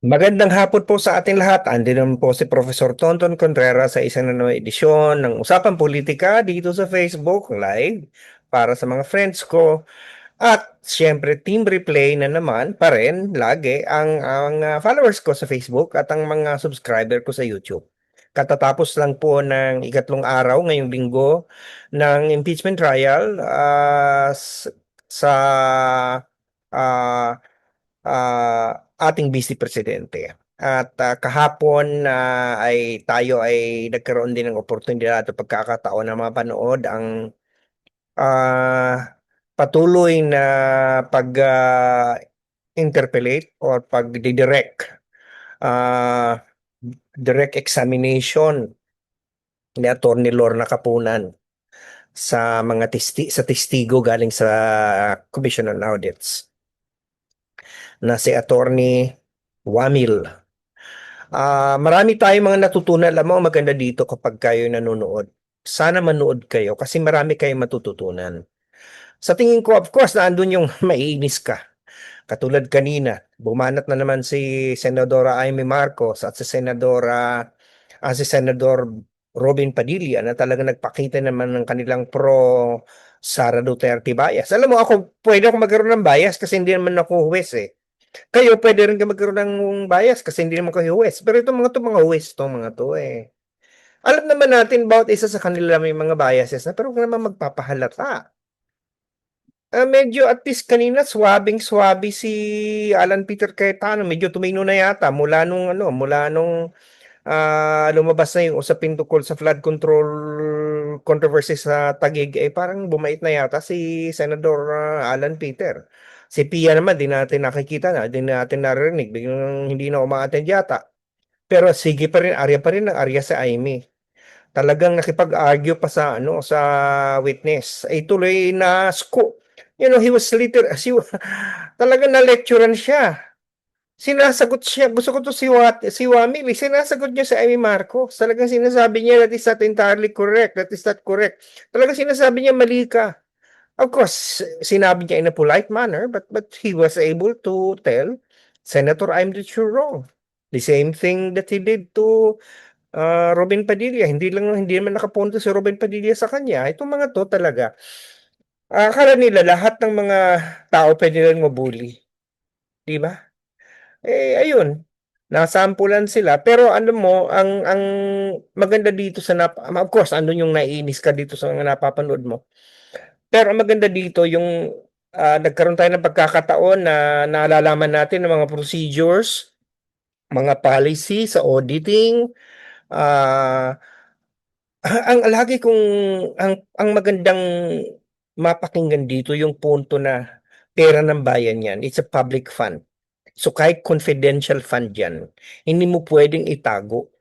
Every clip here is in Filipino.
Magandang hapon po sa ating lahat. Andito naman po si Professor Tonton Contreras sa isang na naman edisyon ng Usapang Politika dito sa Facebook Live para sa mga friends ko. At siyempre, team replay na naman pa rin lagi ang followers ko sa Facebook at ang mga subscriber ko sa YouTube. Katatapos lang po ng ikatlong araw ngayong linggo ng impeachment trial sa ah, ating Vice Presidente. At kahapon tayo ay nagkaroon din ng oportunidad at pagkakataon na mapanood ang patuloy na pag-interpellate or ah, direct examination ni Attorney Lorna Capunan sa sa testigo galing sa Commission on Audits na si Attorney Wamil. Marami tayong mga natutunan. Alam mo, maganda dito kapag kayo nanonood. Sana manood kayo kasi marami kayong matututunan. Sa tingin ko, of course, naandun yung maiinis ka. Katulad kanina, bumanat na naman si Senadora Amy Marcos at si Senador Robin Padilla na talaga nagpakita naman ng kanilang pro Sara Duterte bias. Alam mo, pwede ako magkaroon ng bias kasi hindi naman ako huwes eh. Kayo, pwede rin ka magkaroon ng bias kasi hindi naman kayo huwes. Pero mga huwes, itong mga to eh. Alam naman natin bawat isa sa kanila may mga biases na pero huwag naman magpapahalata. Medyo at least kanina swabing-swabe si Alan Peter Cayetano. Medyo tumino na yata mula nung lumabas na yung usapin tungkol sa flood control controversy sa Taguig, eh parang bumait na yata si Senador Alan Peter. Si Pia naman, di natin nakikita na, di natin narinig, biglang hindi na umaattend yata. Pero sige pa rin, arya pa rin ang arya sa Amy. Talagang nakipag-argue pa sa witness. Ay tuloy na he was talagang na-lecturean siya. Sinasagot siya. Gusto ko to si Wamil. Sinasagot niya sa Amy Marcos. Talagang sinasabi niya that is not entirely correct. That is not correct. Talagang sinasabi niya mali ka. Of course, sinabi niya in a polite manner, but he was able to tell Senator, I'm that you're wrong. The same thing that he did to Robin Padilla. Hindi naman nakapunto si Robin Padilla sa kanya. Itong mga to talaga. Akala nila lahat ng mga tao pwede nilang mabully. Di ba? Eh, ayun. Nasampulan sila. Pero ano mo, ang maganda dito of course, andun yung naiinis ka dito sa mga napapanood mo. Pero ang maganda dito yung nagkaroon tayo ng pagkakataon na naalalaman natin ng mga procedures, mga policy sa auditing. ah ang lagi kong ang magandang mapakinggan dito yung punto na pera ng bayan yan. It's a public fund. So kahit confidential fund yan, hindi mo pwedeng itago.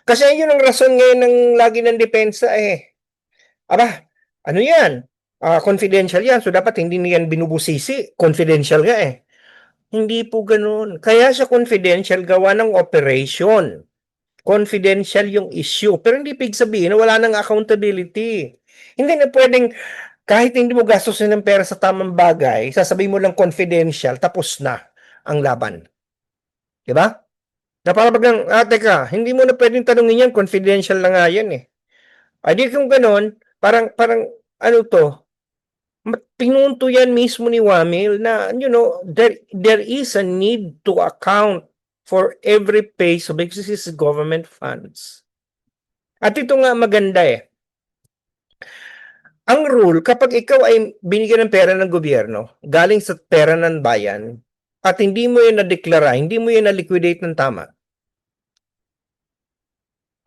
Kasi yun ang rason ngayon ng lagi ng depensa eh. Aba, ano yan? Confidential yan. So dapat hindi niyan binubusisi. Confidential nga eh. Hindi po ganun. Kaya siya confidential gawa ng operation. Confidential yung issue. Pero hindi ibig sabihin na wala nang accountability. Hindi na pwedeng kahit hindi mo gastusin ng pera sa tamang bagay, sasabihin mo lang confidential, tapos na ang laban. Di ba? Na para bagang, teka, hindi mo na pwedeng tanungin yan, confidential na nga yan eh. Ay di kung ganun, parang, ano to, pinunto yan mismo ni Wamil na, there is a need to account for every peso because this is government funds. At ito nga maganda eh. Ang rule, kapag ikaw ay binigyan ng pera ng gobyerno, galing sa pera ng bayan, at hindi mo yun na-deklara, hindi mo yun na-liquidate ng tama,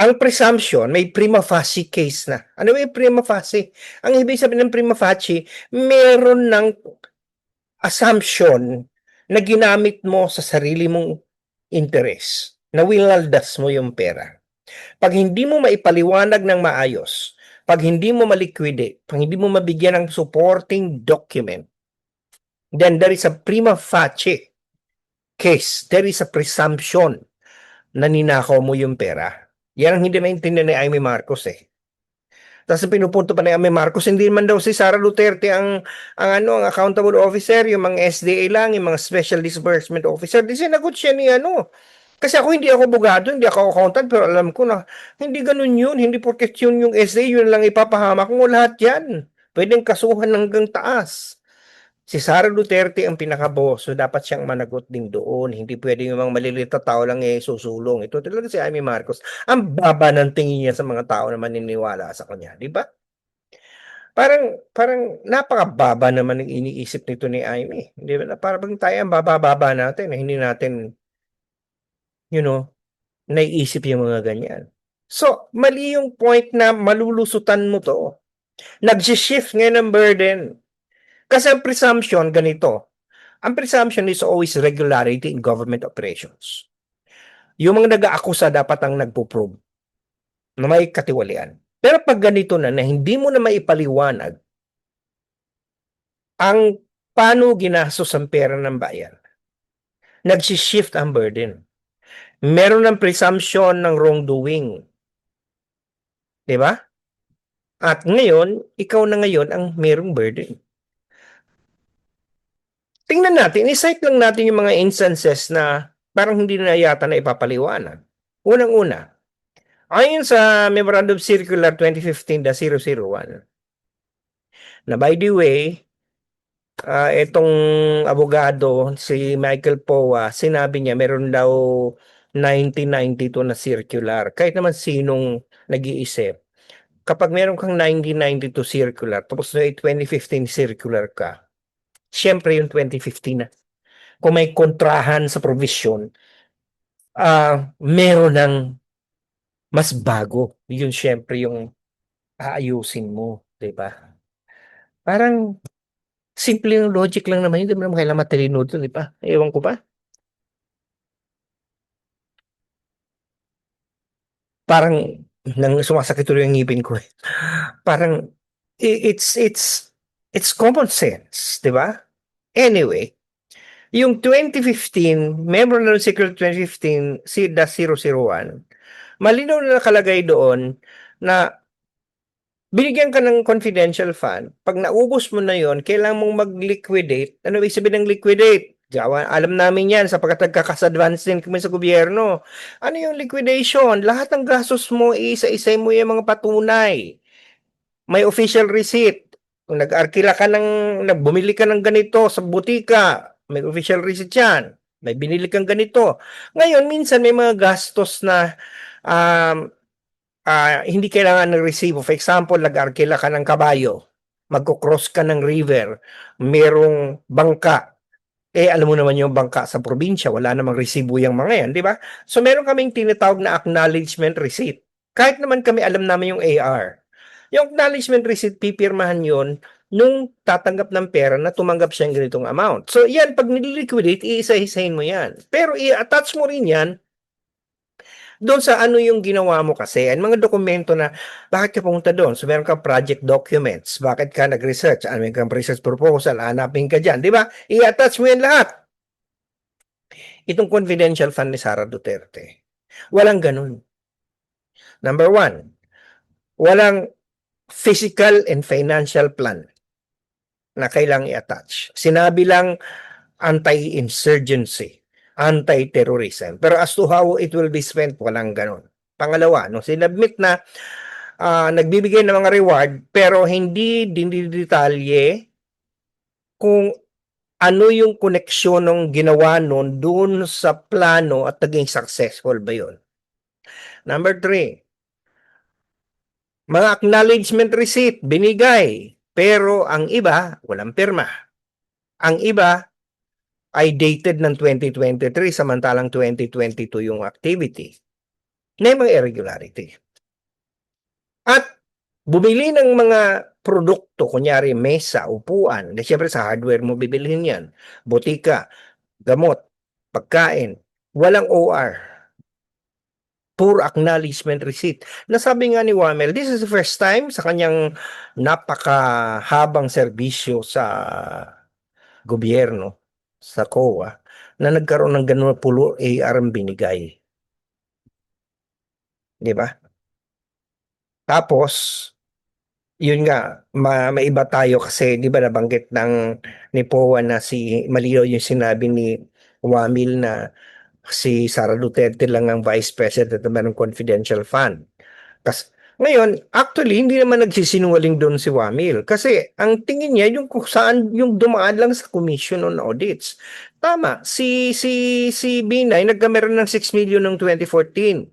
ang presumption, may prima facie case na. Ano yung prima facie? Ang ibig sabihin ng prima facie, meron ng assumption na ginamit mo sa sarili mong interes, na winaldas mo yung pera. Pag hindi mo maipaliwanag ng maayos, pag hindi mo maliquidate, pag hindi mo mabigyan ng supporting document, then there is a prima facie case. There is a presumption na ninakaw mo yung pera. Yan ang hindi maintindihan ni Amy Marcos eh. Tapos pinupunto pa ni Amy Marcos, hindi man daw si Sara Duterte ang accountable officer, yung mga SDA lang, yung mga special disbursement officer. Di sinagot siya ni ano. Kasi ako hindi ako abogado, hindi ako accountant, pero alam ko na hindi ganun yun. Hindi porket yun yung SDA, yun lang ipapahamak mo lahat yan. Pwedeng kasuhan hanggang taas. Si Sara Duterte ang pinaka-boss, so dapat siyang managot din doon. Hindi pwede yung mga maliliit na tao lang susulong. Ito talaga si Amy Marcos. Ang baba ng tingin niya sa mga tao na maniniwala sa kanya, di ba? Parang napakababa naman ng iniisip nito ni Amy. Di ba? Parang tayo ang baba-baba natin, hindi natin, you know, naiisip yung mga ganyan. So, mali yung point na malulusutan mo to. Nag-shift ngayon ng burden. Kasi ang presumption, ganito. Ang presumption is always regularity in government operations. Yung mga nag-aakusa dapat ang nagpo-prove na may katiwalian. Pero pag ganito na hindi mo na maipaliwanag ang paano ginastos ang pera ng bayan, nag-shift ang burden. Meron ng presumption ng wrongdoing. Di ba? At ngayon, ikaw na ngayon ang merong burden. Tingnan natin, i-cite lang natin yung mga instances na parang hindi na yata na ipapaliwanag. Unang-una, ayon sa Memorandum Circular 2015-001, na by the way, itong abogado, si Michael Poa, sinabi niya meron daw 1992 na circular. Kahit naman sinong nag-iisip, kapag meron kang 1992 circular, tapos na 2015 circular ka, syempre yung 2015 na. Kung may kontrahan sa provision, meron ng mas bago. Yun syempre yung aayusin mo, 'di ba? Parang simple yung logic lang naman, hindi mo naman kailangan matalino doon, 'di ba? Ewan ko ba? Parang nang sumasakit tuloy ang ngipin ko. Parang it's common sense, 'di ba? Anyway, yung 2015, Memorandum ng Secretary 2015, C-001, malinaw na nakalagay doon na binigyan ka ng confidential fund. Pag naubos mo na yon, kailangan mong mag-liquidate. Ano ibig sabihin ng liquidate? Jawa, alam namin yan sapagkat nagkakas-advance din kami sa gobyerno. Ano yung liquidation? Lahat ng gastos mo, isa-isay mo yung mga patunay. May official receipt. Kung nag-arkila ka bumili ka ng ganito sa butika, may official receipt yan. May binili kang ganito. Ngayon, minsan may mga gastos na um, hindi kailangan ng resibo. For example, nag-arkila ka ng kabayo, magkocross ka ng river, merong bangka. Alam mo naman yung bangka sa probinsya, wala namang resibo yung mga yan, di ba? So, meron kaming tinatawag na acknowledgement receipt. Kahit naman kami alam namin yung AR. Yung acknowledgement receipt, pipirmahan yon nung tatanggap ng pera na tumanggap siya ng ganitong amount. So, yan, pag nililiquidate, iisa-isahin mo yan. Pero i-attach mo rin yan doon sa ano yung ginawa mo kasi, ang mga dokumento na bakit ka pumunta doon. So, meron kang project documents, bakit ka nag-research, ano yung kang research proposal, hanapin ka dyan, di ba? I-attach mo yan lahat. Itong confidential fund ni Sara Duterte, walang ganun. Number one, walang physical and financial plan na kailang i-attach. Sinabi lang anti-insurgency, anti-terrorism. Pero as to how it will be spent, walang ganun. Pangalawa, no, sinabmit na nagbibigay ng mga reward pero hindi dinidetalye kung ano yung koneksyon ng ginawa nun doon sa plano at naging successful ba yun. Number three, mga acknowledgement receipt, binigay. Pero ang iba, walang pirma. Ang iba ay dated ng 2023 samantalang 2022 yung activity. May mga irregularity. At bumili ng mga produkto, kunyari mesa, upuan, siyempre sa hardware mo bibilhin yan, botika, gamot, pagkain, walang OR. Pure acknowledgement receipt. Nasabi nga ni Wamel, this is the first time sa kanyang napakahabang serbisyo sa gobyerno, sa COA, na nagkaroon ng ganun pulo AR ang binigay. Di ba? Tapos, Yun nga, maiba tayo kasi 'di ba nabanggit ni POA na malinaw yung sinabi ni Wamil na si Sara Duterte lang ang vice president na merong confidential fund. Ngayon, actually, hindi naman nagsisinungaling doon si Wamil. Kasi ang tingin niya, yung kung saan yung dumaan lang sa Commission on Audits. Tama, si Binay nagkameron ng 6 million noong 2014.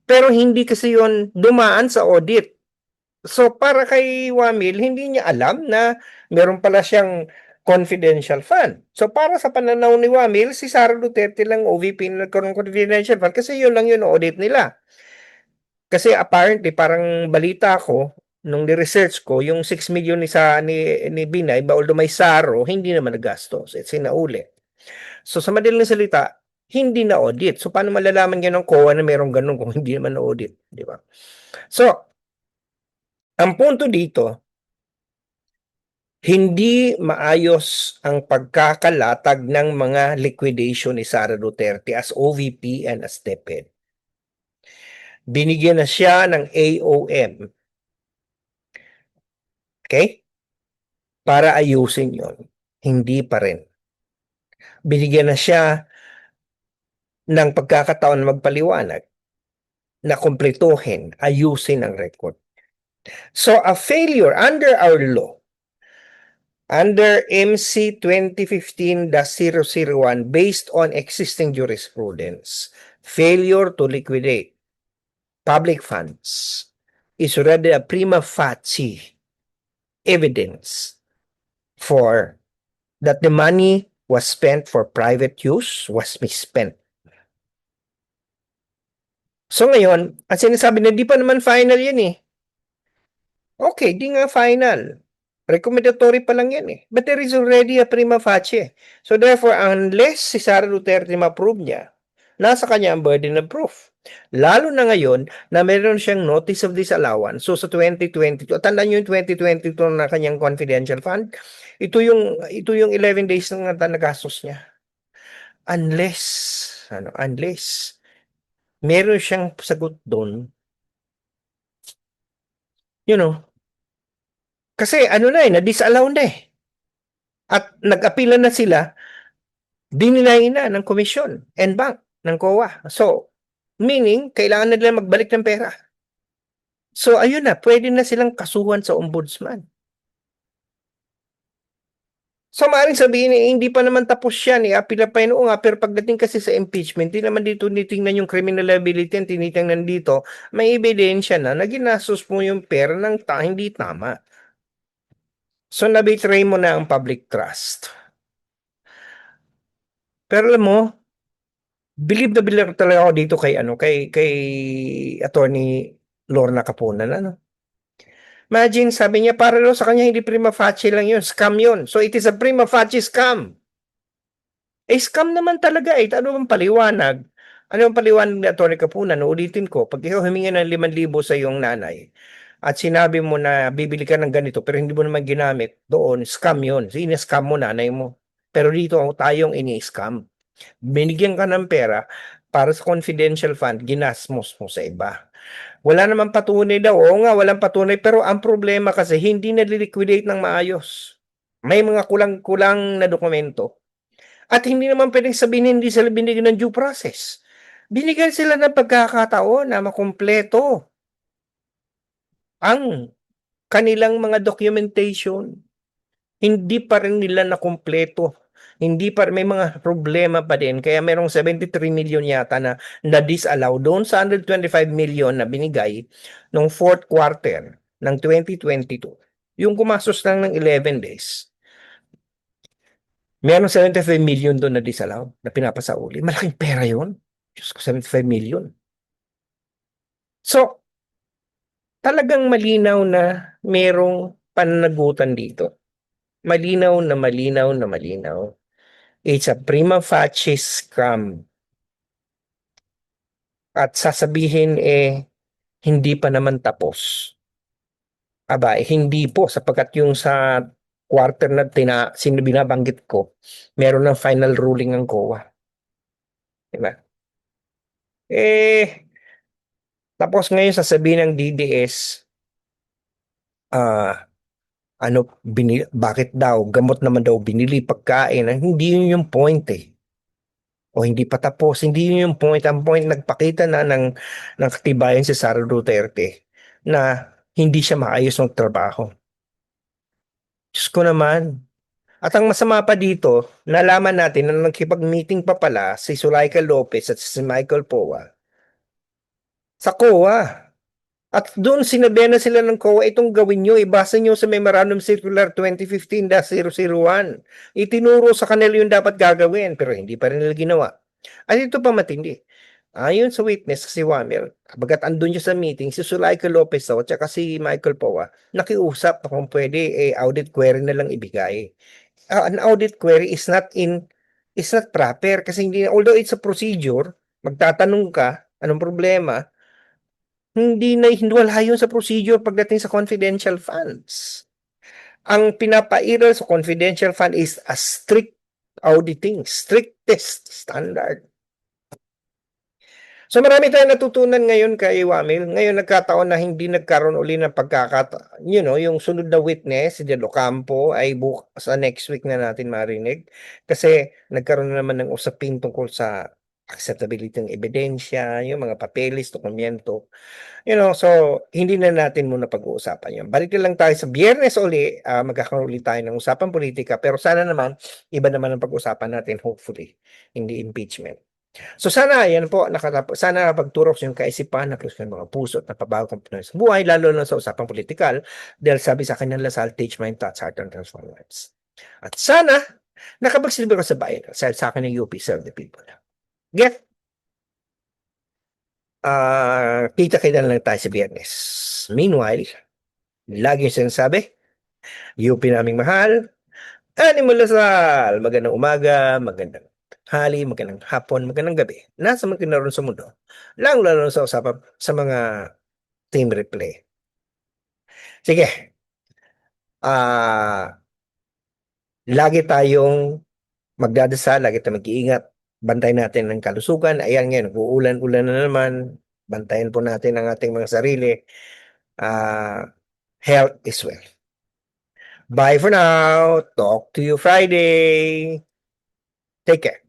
Pero hindi kasi yon dumaan sa audit. So para kay Wamil, hindi niya alam na meron pala siyang confidential fund. So para sa pananaw ni Wamil, si Sara Duterte lang OVP na nagkaroon ng confidential fund kasi yun lang yun audit nila. Kasi apparently parang balita ko nung ni-research ko yung 6 million ni Binay, although may saro, hindi naman nagastos. It's sinauli. So sa madaling salita, hindi na audit. So paano malalaman yan ng COA na merong ganun kung hindi naman na audit, di ba? So ang punto dito, hindi maayos ang pagkakalatag ng mga liquidation ni Sara Duterte as OVP and as DepEd. Binigyan na siya ng AOM. Okay? Para ayusin yon. Hindi pa rin. Binigyan na siya ng pagkakataon na magpaliwanag na kumpletuhin, ayusin ang record. So a failure under our law, under MC 2015-001, based on existing jurisprudence, failure to liquidate public funds is already a prima facie evidence for that the money was spent for private use, was misspent. So ngayon, ang sinasabi na di pa naman final yan eh. Okay, di nga final. Recommendatory pa lang yan eh. But there is already a prima facie. So therefore, unless si Sara Duterte ma-prove niya, nasa kanya ang burden of proof. Lalo na ngayon na meron siyang notice of disallowance. So sa 2022, tandaan niyo yung 2022 na kanyang confidential fund, ito yung 11 days na nagastos niya. Unless meron siyang sagot doon, kasi na-disallow na eh. At nag-apila na sila, dininay na ng komisyon and bank ng COA. So, meaning, kailangan na nila magbalik ng pera. So, ayun na, pwede na silang kasuhan sa ombudsman. So, maaaring sabihin hindi pa naman tapos yan, apila pa yun. Oo nga, pero pagdating kasi sa impeachment, di naman dito tinitingnan yung criminal liability, ang tinitingnan dito, may ebidensya na ginastos mo yung pera ng hindi tama. So, nabitray mo na ang public trust. Pero alam mo, believe na believe talaga ako dito kay Attorney Lorna Capunan, Imagine, sabi niya, para daw sa kanya, hindi prima facie lang yun, scam yun. So, it is a prima facie scam. Scam naman talaga eh. Ano bang paliwanag? Ano bang paliwanag ni Atty. Capunan? Ulitin ko, pag ikaw humingi ng 5,000 sa iyong nanay, at sinabi mo na bibili ka ng ganito, pero hindi mo naman ginamit, doon, scam yun. Scam mo nanay mo. Pero dito, tayong ini-scam. Binigyan ka ng pera para sa confidential fund, ginasmos mo sa iba. Wala namang patunay daw. Oo nga, walang patunay. Pero ang problema kasi, hindi na-liquidate ng maayos. May mga kulang-kulang na dokumento. At hindi naman pwedeng sabihin hindi sila binigyan ng due process. Binigyan sila ng pagkakataon na makumpleto ang kanilang mga documentation. Hindi pa rin nila nakumpleto. Hindi pa may mga problema pa din. Kaya merong 73 million yata na disallow doon sa 125 million na binigay noong fourth quarter ng 2022. Yung gumastos lang ng 11 days. Merong 75 million doon na disallow na pinapasauli. Malaking pera yun. Diyos ko, 75 million. So, talagang malinaw na merong pananagutan dito. Malinaw na malinaw na malinaw. It's a prima facie scam. At sasabihin hindi pa naman tapos. Aba, hindi po sapagkat yung sa quarter na binabanggit ko, meron ng final ruling ng COA. Diba? Tapos ngayon sasabihin ng DDS, ah, bakit daw, gamot naman daw binili, pagkain, hindi yun yung point eh. O hindi pa tapos, hindi yun yung point. Ang point, nagpakita na ng katibayan si Sara Duterte na hindi siya maayos ng trabaho. Diyos ko naman. At ang masama pa dito, nalaman natin na nagkipag-meeting pa pala si Sulaika Lopez at si Michael Poa sa COA. At doon sinabihan na sila ng COA, itong gawin nyo, ibasa nyo sa Memorandum Circular 2015-001. Itinuro sa kanila yung dapat gagawin, pero hindi pa rin nila ginawa. At ito pa matindi. Ayon sa witness, si Wamel, bagat andun niya sa meeting, si Sulaika Lopez at saka si Michael Poa, nakiusap na kung pwede, audit query na lang ibigay. An audit query is not proper kasi hindi, although it's a procedure, magtatanong ka, anong problema, hindi wala yun sa procedure pagdating sa confidential funds. Ang pinapairal sa confidential fund is a strict auditing, strictest standard. So marami tayong natutunan ngayon kay Wamil. Ngayon nagkataon na hindi nagkaroon uli ng yung sunod na witness, si Del Ocampo, ay sa next week na natin marinig. Kasi nagkaroon na naman ng usapin tungkol sa acceptability ng ebidensya, yung mga papeles, dokumento. So hindi na natin muna pag-uusapan yun. Balik na lang tayo sa Biyernes uli, magkakaroon ulit tayo ng usapan politika, pero sana naman, iba naman ang pag-usapan natin, hopefully, hindi impeachment. So sana yan po sana pagturok sa iyong kaisipan na ng mga puso at napabago ng Pinoy sa buhay, lalo na sa usapang politikal, dahil sabi sa akin ng Lasal, teach mind thoughts, heart and transform lives. At sana nakapagsilbi ko sa bayan, sa akin ng UP, serve the people. Get kita-kita na lang tayo sa Biyernes. Meanwhile, lagi yung sinasabi, UP naming mahal, Animal Lasal, magandang umaga, magandang hali, magandang hapon, magandang gabi. Nasa man naroon sa mundo. Lalo sa usapan sa mga team replay. Sige, lagi tayong magdadasal, lagi tayong mag-iingat. Bantayan natin ang kalusugan. Ayan ngayon, nag-uulan-ulan na naman. Bantayan po natin ang ating mga sarili. Health is wealth. Bye for now. Talk to you Friday. Take care.